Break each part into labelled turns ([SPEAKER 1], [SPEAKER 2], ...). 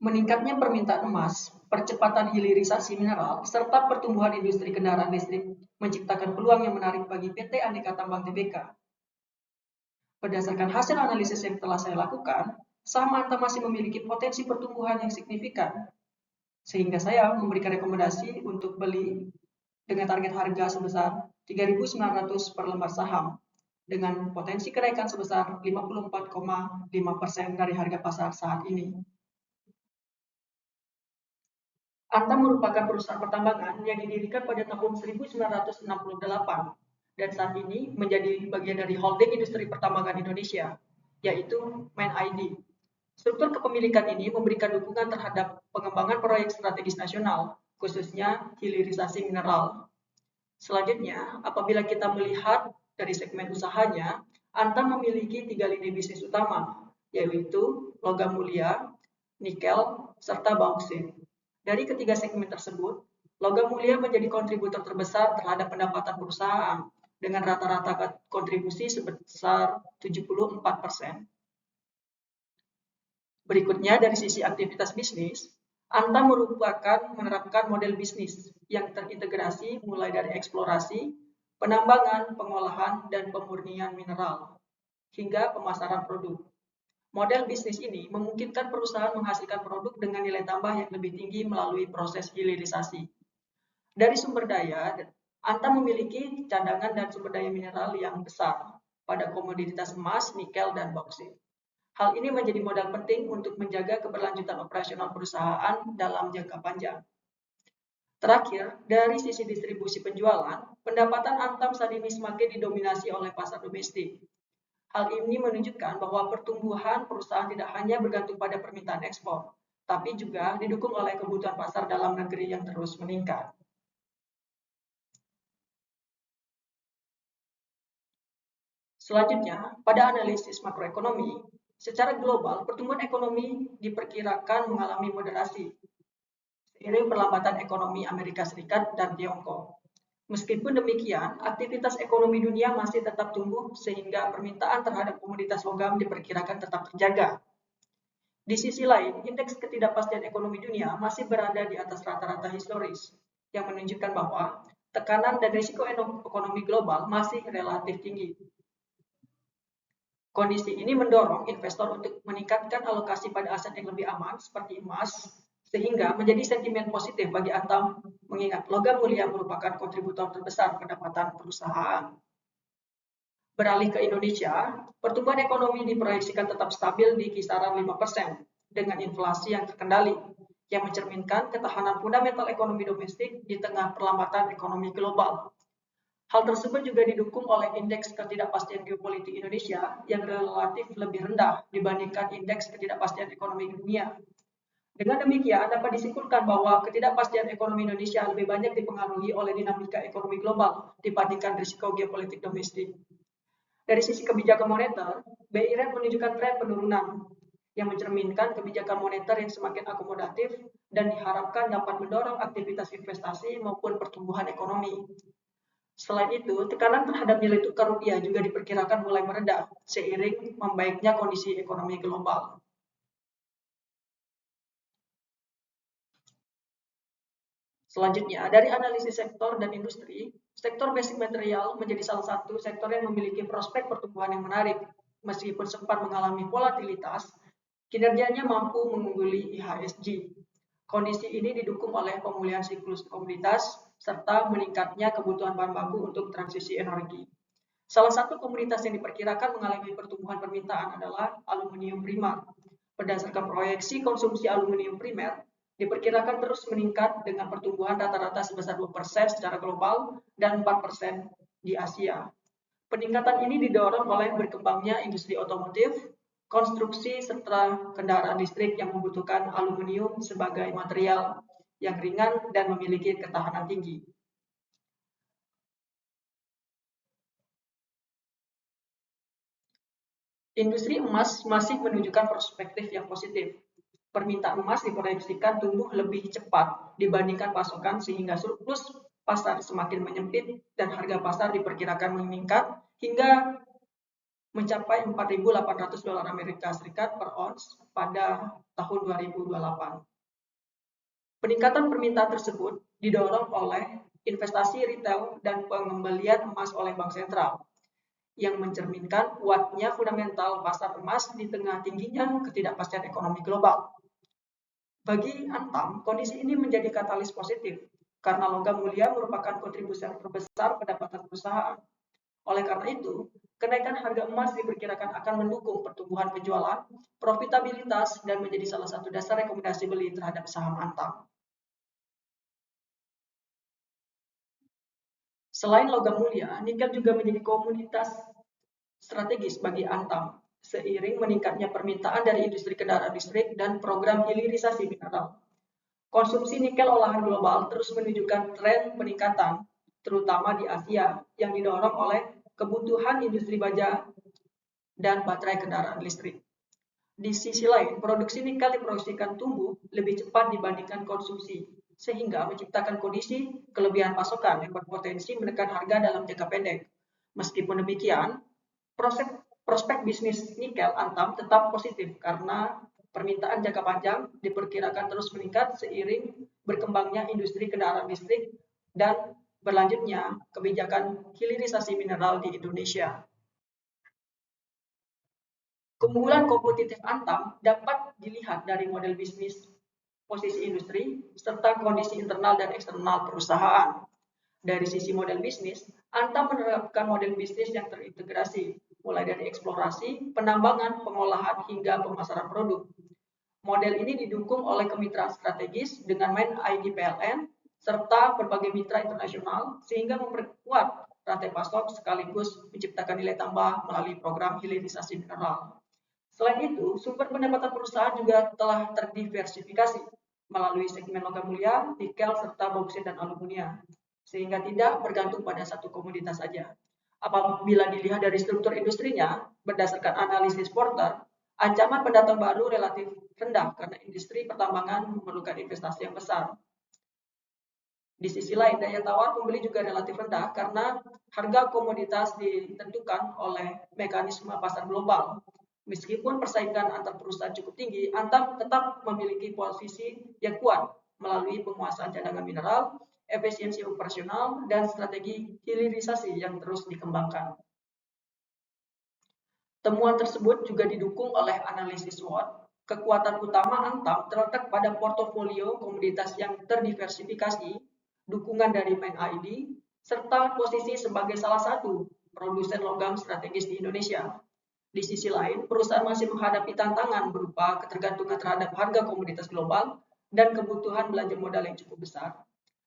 [SPEAKER 1] Meningkatnya permintaan emas, percepatan hilirisasi mineral, serta pertumbuhan industri kendaraan listrik menciptakan peluang yang menarik bagi PT Aneka Tambang Tbk. Berdasarkan hasil analisis yang telah saya lakukan, saham Antam masih memiliki potensi pertumbuhan yang signifikan, sehingga saya memberikan rekomendasi untuk beli dengan target harga sebesar 3.900 per lembar saham dengan potensi kenaikan sebesar 54,5% dari harga pasar saat ini. Antam merupakan perusahaan pertambangan yang didirikan pada tahun 1968 dan saat ini menjadi bagian dari holding industri pertambangan Indonesia, yaitu MainID. Struktur kepemilikan ini memberikan dukungan terhadap pengembangan proyek strategis nasional, khususnya hilirisasi mineral. Selanjutnya, apabila kita melihat dari segmen usahanya, Antam memiliki 3 lini bisnis utama, yaitu logam mulia, nikel, serta bauksit. Dari ketiga segmen tersebut, logam mulia menjadi kontributor terbesar terhadap pendapatan perusahaan dengan rata-rata kontribusi sebesar 74%. Berikutnya dari sisi aktivitas bisnis, Antam menerapkan model bisnis yang terintegrasi mulai dari eksplorasi, penambangan, pengolahan, dan pemurnian mineral, hingga pemasaran produk. Model bisnis ini memungkinkan perusahaan menghasilkan produk dengan nilai tambah yang lebih tinggi melalui proses hilirisasi. Dari sumber daya, Antam memiliki cadangan dan sumber daya mineral yang besar pada komoditas emas, nikel, dan bauksit. Hal ini menjadi modal penting untuk menjaga keberlanjutan operasional perusahaan dalam jangka panjang. Terakhir, dari sisi distribusi penjualan, pendapatan Antam saat ini semakin didominasi oleh pasar domestik. Hal ini menunjukkan bahwa pertumbuhan perusahaan tidak hanya bergantung pada permintaan ekspor, tapi juga didukung oleh kebutuhan pasar dalam negeri yang terus meningkat. Selanjutnya, pada analisis makroekonomi, secara global pertumbuhan ekonomi diperkirakan mengalami moderasi seiring perlambatan ekonomi Amerika Serikat dan Tiongkok. Meskipun demikian, aktivitas ekonomi dunia masih tetap tumbuh sehingga permintaan terhadap komoditas logam diperkirakan tetap terjaga. Di sisi lain, indeks ketidakpastian ekonomi dunia masih berada di atas rata-rata historis, yang menunjukkan bahwa tekanan dan risiko ekonomi global masih relatif tinggi. Kondisi ini mendorong investor untuk meningkatkan alokasi pada aset yang lebih aman seperti emas, sehingga menjadi sentimen positif bagi Antam mengingat logam mulia merupakan kontributor terbesar pendapatan perusahaan. Beralih ke Indonesia, pertumbuhan ekonomi diproyeksikan tetap stabil di kisaran 5% dengan inflasi yang terkendali, yang mencerminkan ketahanan fundamental ekonomi domestik di tengah perlambatan ekonomi global. Hal tersebut juga didukung oleh indeks ketidakpastian geopolitik Indonesia yang relatif lebih rendah dibandingkan indeks ketidakpastian ekonomi dunia. Dengan demikian, dapat disimpulkan bahwa ketidakpastian ekonomi Indonesia lebih banyak dipengaruhi oleh dinamika ekonomi global dibandingkan risiko geopolitik domestik. Dari sisi kebijakan moneter, BI Rate menunjukkan tren penurunan yang mencerminkan kebijakan moneter yang semakin akomodatif dan diharapkan dapat mendorong aktivitas investasi maupun pertumbuhan ekonomi. Selain itu, tekanan terhadap nilai tukar rupiah juga diperkirakan mulai mereda seiring membaiknya kondisi ekonomi global. Selanjutnya, dari analisis sektor dan industri, sektor basic material menjadi salah satu sektor yang memiliki prospek pertumbuhan yang menarik. Meskipun sempat mengalami volatilitas, kinerjanya mampu mengungguli IHSG. Kondisi ini didukung oleh pemulihan siklus komoditas serta meningkatnya kebutuhan bahan baku untuk transisi energi. Salah satu komoditas yang diperkirakan mengalami pertumbuhan permintaan adalah aluminium primer. Berdasarkan proyeksi konsumsi aluminium primer, diperkirakan terus meningkat dengan pertumbuhan rata-rata sebesar 2% secara global dan 4% di Asia. Peningkatan ini didorong oleh berkembangnya industri otomotif, konstruksi serta kendaraan listrik yang membutuhkan aluminium sebagai material yang ringan dan memiliki ketahanan tinggi. Industri emas masih menunjukkan perspektif yang positif. Permintaan emas diproyeksikan tumbuh lebih cepat dibandingkan pasokan sehingga surplus pasar semakin menyempit dan harga pasar diperkirakan meningkat hingga mencapai 4.800 dolar Amerika Serikat per ons pada tahun 2028. Peningkatan permintaan tersebut didorong oleh investasi retail dan pengembalian emas oleh bank sentral, yang mencerminkan kuatnya fundamental pasar emas di tengah tingginya ketidakpastian ekonomi global. Bagi Antam, kondisi ini menjadi katalis positif, karena logam mulia merupakan kontribusi yang terbesar pendapatan perusahaan. Oleh karena itu, kenaikan harga emas diperkirakan akan mendukung pertumbuhan penjualan, profitabilitas, dan menjadi salah satu dasar rekomendasi beli terhadap saham Antam. Selain logam mulia, nikel juga menjadi komoditas strategis bagi Antam, seiring meningkatnya permintaan dari industri kendaraan listrik dan program hilirisasi mineral. Konsumsi nikel olahan global terus menunjukkan tren peningkatan, terutama di Asia, yang didorong oleh kebutuhan industri baja dan baterai kendaraan listrik. Di sisi lain, produksi nikel diproyeksikan tumbuh lebih cepat dibandingkan konsumsi, sehingga menciptakan kondisi kelebihan pasokan yang berpotensi menekan harga dalam jangka pendek. Meskipun demikian, prospek bisnis nikel Antam tetap positif karena permintaan jangka panjang diperkirakan terus meningkat seiring berkembangnya industri kendaraan listrik dan berlanjutnya kebijakan hilirisasi mineral di Indonesia. Keunggulan kompetitif Antam dapat dilihat dari model bisnis, posisi industri, serta kondisi internal dan eksternal perusahaan. Dari sisi model bisnis, Antam menerapkan model bisnis yang terintegrasi, mulai dari eksplorasi, penambangan, pengolahan, hingga pemasaran produk. Model ini didukung oleh kemitraan strategis dengan main ID PLN, serta berbagai mitra internasional, sehingga memperkuat rantai pasok sekaligus menciptakan nilai tambah melalui program hilirisasi mineral. Selain itu, sumber pendapatan perusahaan juga telah terdiversifikasi melalui segmen logam mulia, nikel, serta bauksit dan aluminium, sehingga tidak bergantung pada satu komoditas saja. Apabila dilihat dari struktur industrinya, berdasarkan analisis Porter, ancaman pendatang baru relatif rendah karena industri pertambangan memerlukan investasi yang besar. Di sisi lain, daya tawar pembeli juga relatif rendah karena harga komoditas ditentukan oleh mekanisme pasar global. Meskipun persaingan antar perusahaan cukup tinggi, Antam tetap memiliki posisi yang kuat melalui penguasaan cadangan mineral, efisiensi operasional, dan strategi hilirisasi yang terus dikembangkan. Temuan tersebut juga didukung oleh analisis SWOT. Kekuatan utama Antam terletak pada portofolio komoditas yang terdiversifikasi, dukungan dari Main ID, serta posisi sebagai salah satu produsen logam strategis di Indonesia. Di sisi lain, perusahaan masih menghadapi tantangan berupa ketergantungan terhadap harga komoditas global dan kebutuhan belanja modal yang cukup besar.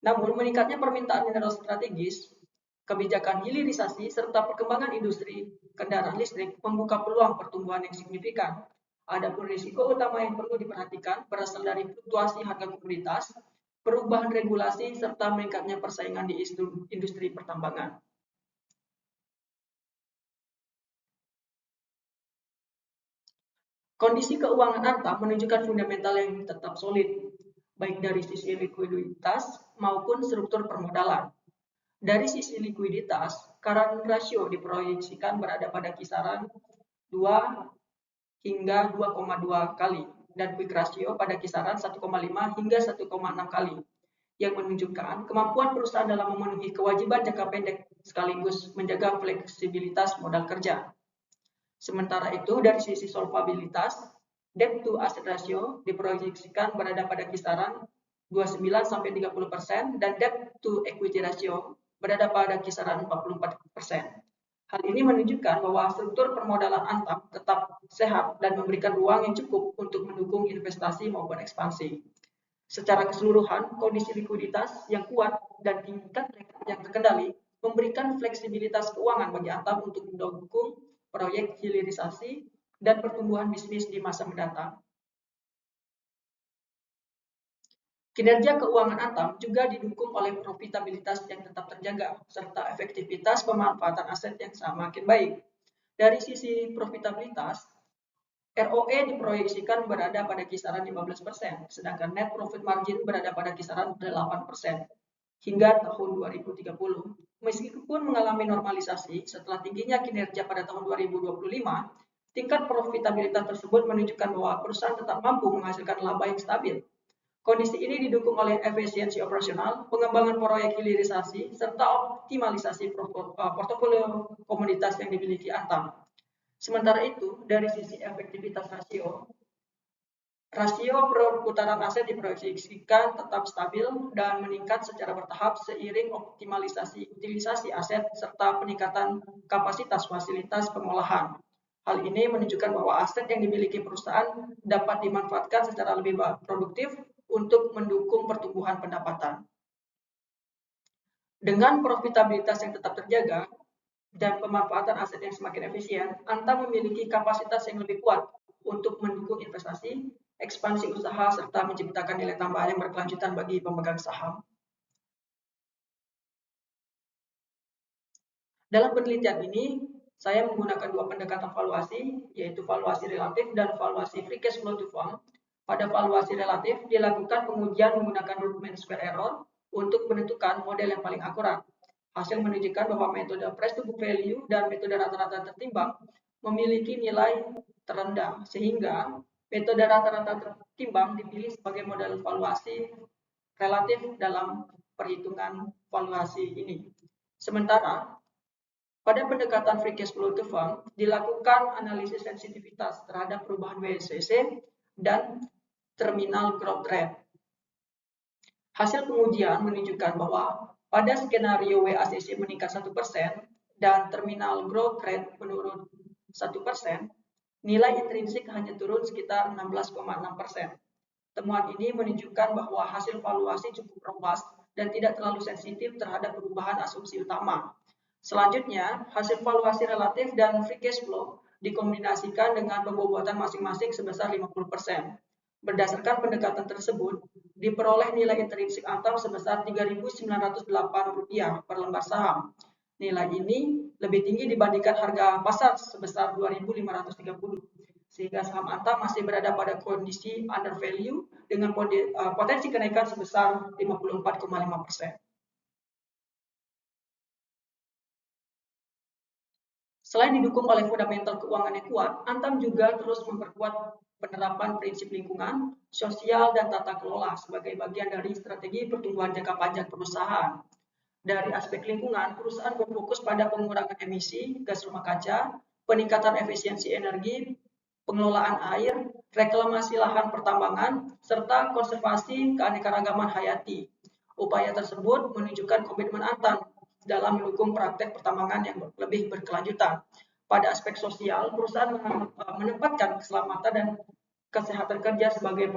[SPEAKER 1] Namun, meningkatnya permintaan mineral strategis, kebijakan hilirisasi, serta perkembangan industri kendaraan listrik membuka peluang pertumbuhan yang signifikan. Adapun risiko utama yang perlu diperhatikan berasal dari fluktuasi harga komoditas, perubahan regulasi, serta meningkatnya persaingan di industri pertambangan. Kondisi keuangan Antam menunjukkan fundamental yang tetap solid, baik dari sisi likuiditas maupun struktur permodalan. Dari sisi likuiditas, current ratio diproyeksikan berada pada kisaran 2 hingga 2,2 kali dan quick ratio pada kisaran 1,5 hingga 1,6 kali, yang menunjukkan kemampuan perusahaan dalam memenuhi kewajiban jangka pendek sekaligus menjaga fleksibilitas modal kerja. Sementara itu, dari sisi solvabilitas, debt to asset ratio diproyeksikan berada pada kisaran 29-30% dan debt to equity ratio berada pada kisaran 44%. Hal ini menunjukkan bahwa struktur permodalan Antam tetap sehat dan memberikan ruang yang cukup untuk mendukung investasi maupun ekspansi. Secara keseluruhan, kondisi likuiditas yang kuat dan tingkat yang terkendali memberikan fleksibilitas keuangan bagi Antam untuk mendukung proyek hilirisasi dan pertumbuhan bisnis di masa mendatang. Kinerja keuangan Antam juga didukung oleh profitabilitas yang tetap terjaga, serta efektivitas pemanfaatan aset yang semakin baik. Dari sisi profitabilitas, ROE diproyeksikan berada pada kisaran 15%, sedangkan net profit margin berada pada kisaran 8% hingga tahun 2030. Meskipun mengalami normalisasi setelah tingginya kinerja pada tahun 2025, tingkat profitabilitas tersebut menunjukkan bahwa perusahaan tetap mampu menghasilkan laba yang stabil. Kondisi ini didukung oleh efisiensi operasional, pengembangan proyek hilirisasi, serta optimalisasi portofolio komoditas yang dimiliki Antam. Sementara itu, dari sisi efektivitas rasio perputaran aset diproyeksikan tetap stabil dan meningkat secara bertahap seiring optimalisasi utilisasi aset serta peningkatan kapasitas fasilitas pengolahan. Hal ini menunjukkan bahwa aset yang dimiliki perusahaan dapat dimanfaatkan secara lebih produktif untuk mendukung pertumbuhan pendapatan. Dengan profitabilitas yang tetap terjaga dan pemanfaatan aset yang semakin efisien, Antam memiliki kapasitas yang lebih kuat untuk mendukung investasi, ekspansi usaha, serta menciptakan nilai tambah yang berkelanjutan bagi pemegang saham. Dalam penelitian ini, saya menggunakan dua pendekatan valuasi, yaitu valuasi relatif dan valuasi free cash flow to fund. Pada valuasi relatif, dilakukan pengujian menggunakan root mean square error untuk menentukan model yang paling akurat. Hasil menunjukkan bahwa metode price to book value dan metode rata-rata tertimbang memiliki nilai terendah, sehingga metode rata-rata tertimbang dipilih sebagai model valuasi relatif dalam perhitungan valuasi ini. Sementara pada pendekatan free cash flow to fund, dilakukan analisis sensitivitas terhadap perubahan WACC dan terminal growth rate. Hasil pengujian menunjukkan bahwa pada skenario WACC meningkat 1% dan terminal growth rate menurun 1%, nilai intrinsik hanya turun sekitar 16,6%. Temuan ini menunjukkan bahwa hasil valuasi cukup robust dan tidak terlalu sensitif terhadap perubahan asumsi utama. Selanjutnya, hasil valuasi relatif dan free cash flow dikombinasikan dengan pembobotan masing-masing sebesar 50%. Berdasarkan pendekatan tersebut, diperoleh nilai intrinsik Antam sebesar Rp3.908 per lembar saham. Nilai ini lebih tinggi dibandingkan harga pasar sebesar Rp2.530, sehingga saham Antam masih berada pada kondisi under value dengan potensi kenaikan sebesar 54,5%. Selain didukung oleh fundamental keuangan yang kuat, Antam juga terus memperkuat penerapan prinsip lingkungan, sosial, dan tata kelola sebagai bagian dari strategi pertumbuhan jangka panjang perusahaan. Dari aspek lingkungan, perusahaan berfokus pada pengurangan emisi gas rumah kaca, peningkatan efisiensi energi, pengelolaan air, reklamasi lahan pertambangan, serta konservasi keanekaragaman hayati. Upaya tersebut menunjukkan komitmen Antam dalam mendukung praktek pertambangan yang lebih berkelanjutan. Pada aspek sosial, perusahaan menempatkan keselamatan dan kesehatan kerja sebagai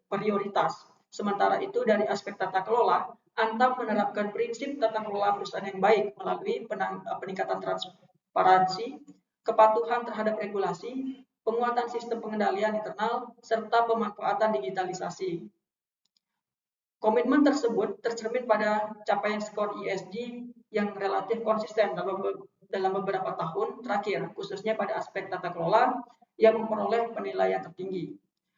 [SPEAKER 1] prioritas. Sementara itu, dari aspek tata kelola, Antam menerapkan prinsip tata kelola perusahaan yang baik melalui peningkatan transparansi, kepatuhan terhadap regulasi, penguatan sistem pengendalian internal, serta pemanfaatan digitalisasi. Komitmen tersebut tercermin pada capaian skor ESG yang relatif konsisten dalam beberapa tahun terakhir, khususnya pada aspek tata kelola yang memperoleh penilaian tertinggi.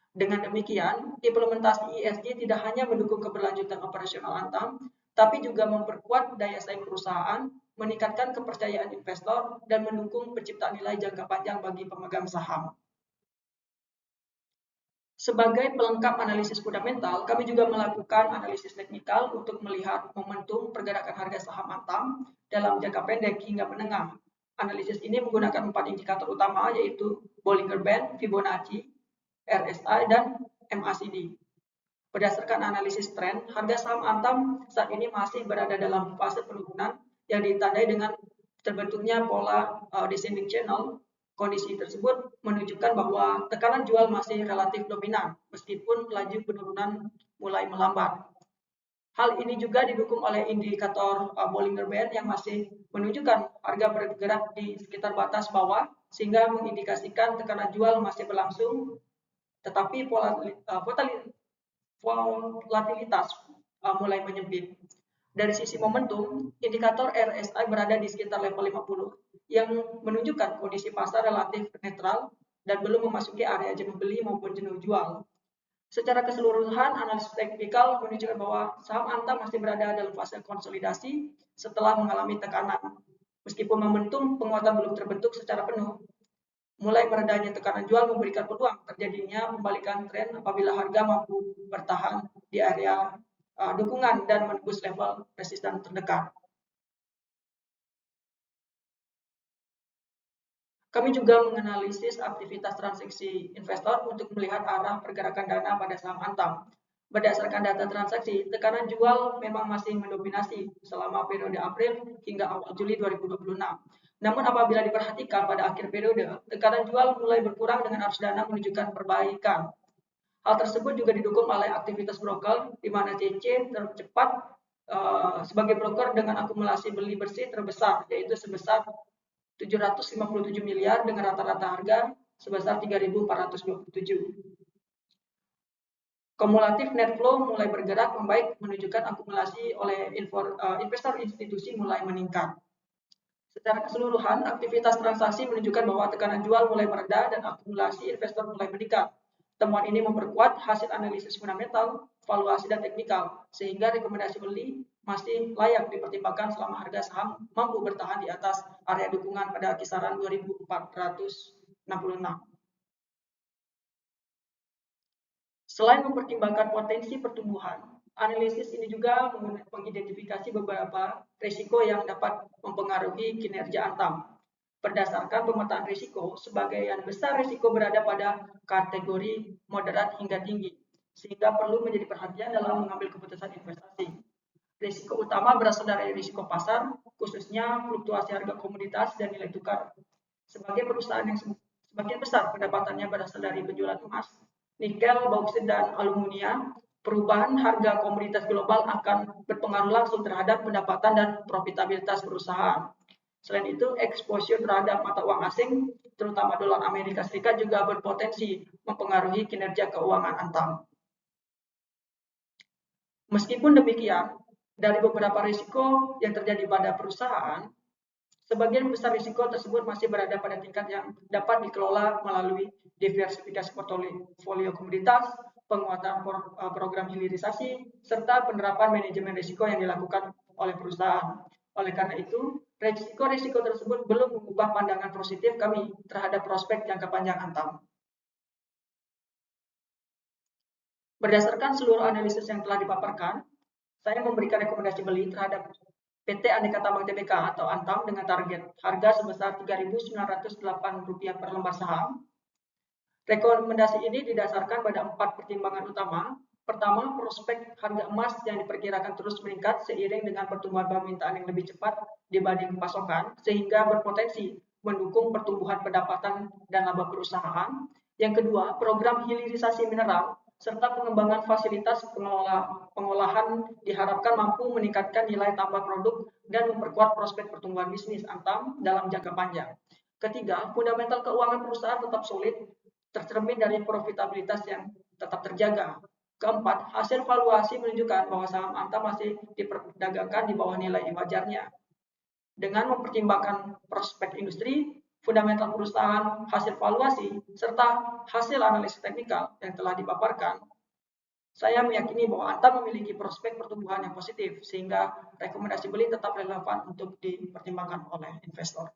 [SPEAKER 1] Dengan demikian, implementasi ESG tidak hanya mendukung keberlanjutan operasional Antam, tapi juga memperkuat daya saing perusahaan, meningkatkan kepercayaan investor, dan mendukung penciptaan nilai jangka panjang bagi pemegang saham. Sebagai pelengkap analisis fundamental, kami juga melakukan analisis teknikal untuk melihat momentum pergerakan harga saham Antam dalam jangka pendek hingga menengah. Analisis ini menggunakan 4 indikator utama, yaitu Bollinger Band, Fibonacci, RSI, dan MACD. Berdasarkan analisis tren, harga saham Antam saat ini masih berada dalam fase penurunan yang ditandai dengan terbentuknya pola descending channel. Kondisi tersebut menunjukkan bahwa tekanan jual masih relatif dominan, meskipun laju penurunan mulai melambat. Hal ini juga didukung oleh indikator Bollinger Band yang masih menunjukkan harga bergerak di sekitar batas bawah, sehingga mengindikasikan tekanan jual masih berlangsung, tetapi volatilitas mulai menyempit. Dari sisi momentum, indikator RSI berada di sekitar level 50 yang menunjukkan kondisi pasar relatif netral dan belum memasuki area jenuh beli maupun jenuh jual. Secara keseluruhan, analisis teknikal menunjukkan bahwa saham Antam masih berada dalam fase konsolidasi setelah mengalami tekanan. Meskipun momentum penguatan belum terbentuk secara penuh, mulai meredahnya tekanan jual memberikan peluang terjadinya pembalikan tren apabila harga mampu bertahan di area dukungan dan menembus level resisten terdekat. Kami juga menganalisis aktivitas transaksi investor untuk melihat arah pergerakan dana pada saham Antam. Berdasarkan data transaksi, tekanan jual memang masih mendominasi selama periode April hingga awal Juli 2026. Namun apabila diperhatikan pada akhir periode, tekanan jual mulai berkurang dengan arus dana menunjukkan perbaikan. Hal tersebut juga didukung oleh aktivitas broker, di mana CC tercepat sebagai broker dengan akumulasi beli bersih terbesar, yaitu sebesar 757 miliar dengan rata-rata harga sebesar 3.427. Kumulatif net flow mulai bergerak membaik menunjukkan akumulasi oleh investor institusi mulai meningkat. Secara keseluruhan, aktivitas transaksi menunjukkan bahwa tekanan jual mulai meredah dan akumulasi investor mulai meningkat. Temuan ini memperkuat hasil analisis fundamental, valuasi, dan teknikal, sehingga rekomendasi beli masih layak dipertimbangkan selama harga saham mampu bertahan di atas area dukungan pada kisaran 2.466. Selain mempertimbangkan potensi pertumbuhan, analisis ini juga mengidentifikasi beberapa risiko yang dapat mempengaruhi kinerja Antam. Berdasarkan pemetaan risiko, sebagian besar risiko berada pada kategori moderat hingga tinggi, sehingga perlu menjadi perhatian dalam mengambil keputusan investasi. Risiko utama berasal dari risiko pasar, khususnya fluktuasi harga komoditas dan nilai tukar. Sebagai perusahaan yang sebagian besar pendapatannya berasal dari penjualan emas, nikel, bauksit, dan aluminium, perubahan harga komoditas global akan berpengaruh langsung terhadap pendapatan dan profitabilitas perusahaan. Selain itu, exposure terhadap mata uang asing, terutama dolar Amerika Serikat, juga berpotensi mempengaruhi kinerja keuangan Antam. Meskipun demikian, dari beberapa risiko yang terjadi pada perusahaan, sebagian besar risiko tersebut masih berada pada tingkat yang dapat dikelola melalui diversifikasi portofolio komoditas, penguatan program hilirisasi, serta penerapan manajemen risiko yang dilakukan oleh perusahaan. Oleh karena itu, risiko-risiko tersebut belum mengubah pandangan positif kami terhadap prospek jangka panjang Antam. Berdasarkan seluruh analisis yang telah dipaparkan, saya memberikan rekomendasi beli terhadap PT Aneka Tambang Tbk atau Antam dengan target harga sebesar Rp3.908 per lembar saham. Rekomendasi ini didasarkan pada 4 pertimbangan utama. Pertama, prospek harga emas yang diperkirakan terus meningkat seiring dengan pertumbuhan permintaan yang lebih cepat dibanding pasokan, sehingga berpotensi mendukung pertumbuhan pendapatan dan laba perusahaan. Yang kedua, program hilirisasi mineral serta pengembangan fasilitas pengolahan diharapkan mampu meningkatkan nilai tambah produk dan memperkuat prospek pertumbuhan bisnis Antam dalam jangka panjang. Ketiga, fundamental keuangan perusahaan tetap solid, tercermin dari profitabilitas yang tetap terjaga. Keempat, hasil valuasi menunjukkan bahwa saham Antam masih diperdagangkan di bawah nilai wajarnya. Dengan mempertimbangkan prospek industri, fundamental perusahaan, hasil valuasi, serta hasil analisis teknikal yang telah dipaparkan, saya meyakini bahwa Antam memiliki prospek pertumbuhan yang positif, sehingga rekomendasi beli tetap relevan untuk dipertimbangkan oleh investor.